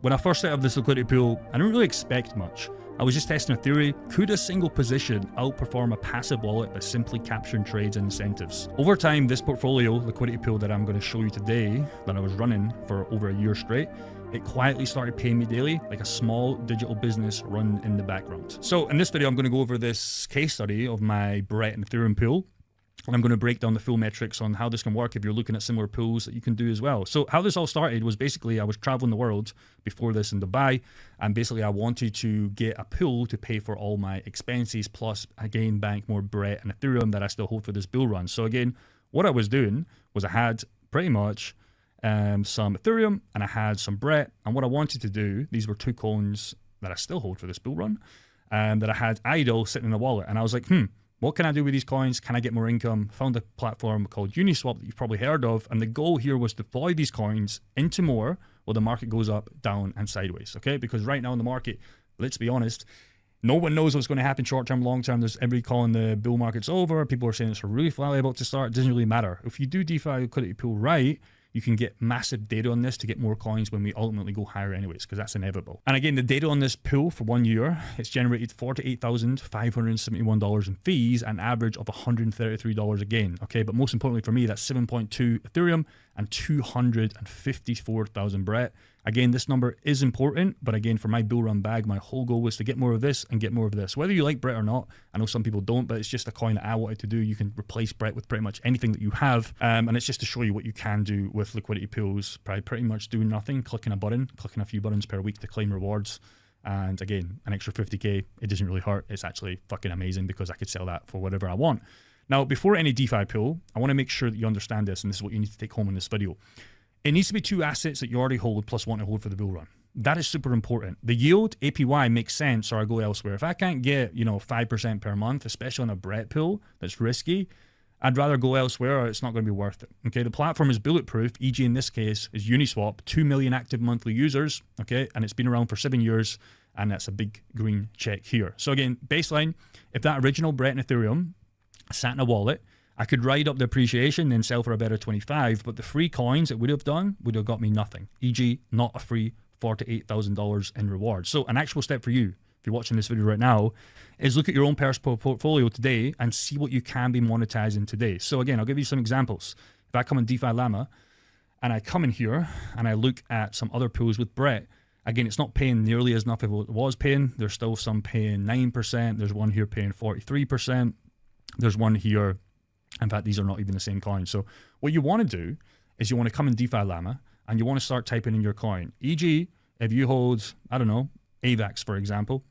When I first set up this liquidity pool, I didn't really expect much. I was just testing a theory: could a single position outperform a passive wallet by simply capturing trades and incentives? Over time, this portfolio liquidity pool that I'm going to show you today, that I was running for over a year straight, it quietly started paying me daily like a small digital business run in the background. So in this video, I'm going to go over this case study of my Brett and Ethereum pool. And I'm going to break down the full metrics on how this can work if you're looking at similar pools that you can do as well. So how this all started was basically I was traveling the world before this in Dubai, and basically I wanted to get a pool to pay for all my expenses, plus again bank more Brett and Ethereum that I still hold for this bull run. So again, what I was doing was I had pretty much some Ethereum and I had some Brett, and what I wanted to do, these were two coins that I still hold for this bull run, that I had idle sitting in a wallet, and I was like, what can I do with these coins? Can I get more income? Found a platform called Uniswap that you've probably heard of. And the goal here was to deploy these coins into more while the market goes up, down, and sideways. Okay, because right now in the market, let's be honest, no one knows what's going to happen short term, long term. There's everybody calling the bull market's over. People are saying it's really flat about to start. It doesn't really matter. If you do DeFi liquidity pool right, you can get massive data on this to get more coins when we ultimately go higher anyways, because that's inevitable. And again, the data on this pool for 1 year, it's generated $48,571 in fees, an average of $133 again. Okay, but most importantly for me, that's 7.2 Ethereum and 254,000 Brett. Again, this number is important, but again, for my bull run bag, my whole goal was to get more of this and get more of this. Whether you like Brett or not, I know some people don't, but it's just a coin that I wanted to do. You can replace Brett with pretty much anything that you have, and it's just to show you what you can do with liquidity pools by pretty much doing nothing, clicking a button, clicking a few buttons per week to claim rewards. And again, an extra 50K, it doesn't really hurt. It's actually fucking amazing because I could sell that for whatever I want. Now, before any DeFi pool, I want to make sure that you understand this, and this is what you need to take home in this video. It needs to be two assets that you already hold plus want to hold for the bull run. That is super important. The yield, APY, makes sense, or I go elsewhere. If I can't get, 5% per month, especially on a Brett pool that's risky, I'd rather go elsewhere, or it's not going to be worth it. Okay, the platform is bulletproof. E.g. in this case is Uniswap, 2 million active monthly users, okay, and it's been around for 7 years, and that's a big green check here. So again, baseline, if that original Brett and Ethereum sat in a wallet, I could ride up the appreciation and sell for a better 25, but the free coins it would have done would have got me nothing. E.g., not a free $48,000 in rewards. So an actual step for you, if you're watching this video right now, is look at your own personal portfolio today and see what you can be monetizing today. So again, I'll give you some examples. If I come in DeFi Llama and I come in here and I look at some other pools with Brett, again, it's not paying nearly as enough as it was paying. There's still some paying 9%. There's one here paying 43%. There's one here. In fact, these are not even the same coin. So what you want to do is you want to come in DeFi Llama and you want to start typing in your coin. E.g., if you hold, I don't know, AVAX, for example,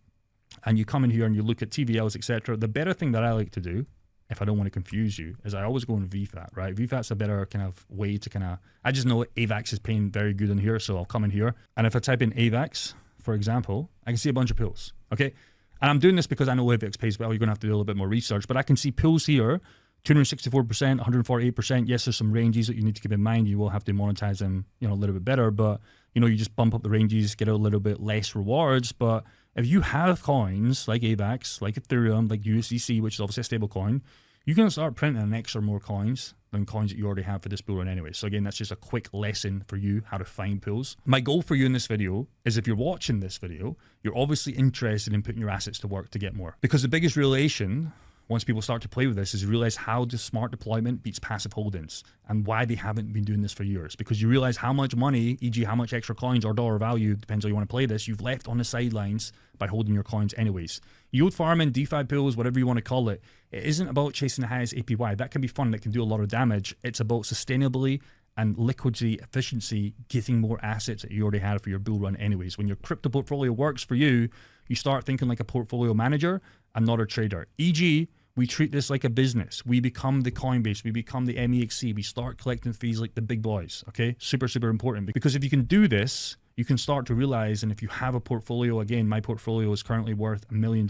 and you come in here and you look at TVLs, etc. The better thing that I like to do, if I don't want to confuse you, is I always go in VFAT, right? VFAT's a better kind of way to I just know AVAX is paying very good in here, so I'll come in here. And if I type in AVAX, for example, I can see a bunch of pools, okay? And I'm doing this because I know AVAX pays well. You're going to have to do a little bit more research, but I can see pools here, 264%, 148%. Yes, there's some ranges that you need to keep in mind. You will have to monetize them, a little bit better, but you just bump up the ranges, get a little bit less rewards. But if you have coins like AVAX, like Ethereum, like USDC, which is obviously a stable coin, you can start printing an extra more coins than coins that you already have for this bull run anyway. So again, that's just a quick lesson for you how to find pools. My goal for you in this video is, if you're watching this video, you're obviously interested in putting your assets to work to get more. Because the biggest revelation once people start to play with this is realize how the smart deployment beats passive holdings and why they haven't been doing this for years. Because you realize how much money, e.g. how much extra coins or dollar value, depends how you want to play this, you've left on the sidelines by holding your coins anyways. Yield farming, DeFi pools, whatever you want to call it, it isn't about chasing the highest APY. That can be fun, that can do a lot of damage. It's about sustainably and liquidity efficiency, getting more assets that you already had for your bull run anyways. When your crypto portfolio works for you, you start thinking like a portfolio manager and not a trader. E.g., we treat this like a business. We become the Coinbase. We become the MEXC. We start collecting fees like the big boys, okay? Super, super important. Because if you can do this, you can start to realize, and if you have a portfolio, again, my portfolio is currently worth $1 million,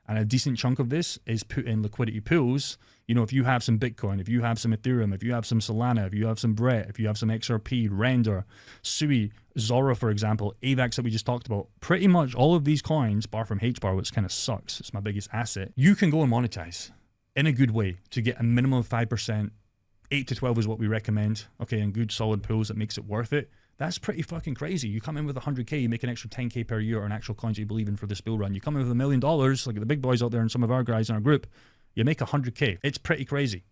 and a decent chunk of this is put in liquidity pools. If you have some Bitcoin, if you have some Ethereum, if you have some Solana, if you have some Brett, if you have some XRP, Render, Sui, Zora, for example, AVAX that we just talked about, pretty much all of these coins, bar from HBAR, which kind of sucks, it's my biggest asset, you can go and monetize in a good way to get a minimum of 5%. 8 to 12 is what we recommend, okay, in good solid pools that makes it worth it. That's pretty fucking crazy. You come in with 100K, you make an extra 10K per year on actual coins that you believe in for this bull run. You come in with $1 million, like the big boys out there and some of our guys in our group, you make 100K. It's pretty crazy.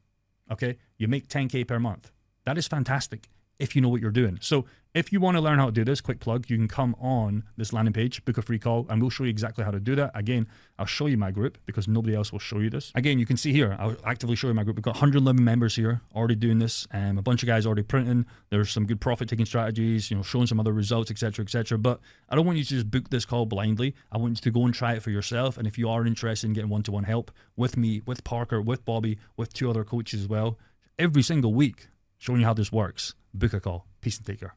Okay? You make 10K per month. That is fantastic if you know what you're doing. So if you want to learn how to do this, quick plug, you can come on this landing page, book a free call, and we'll show you exactly how to do that. Again, I'll show you my group because nobody else will show you this. Again, you can see here, I'll actively show you my group. We've got 111 members here already doing this, and a bunch of guys already printing. There's some good profit taking strategies, you know, showing some other results, etc., etc. But I don't want you to just book this call blindly. I want you to go and try it for yourself. And if you are interested in getting one-to-one help with me, with Parker, with Bobby, with 2 other coaches as well, every single week, showing you how this works, book a call. Peace and take care.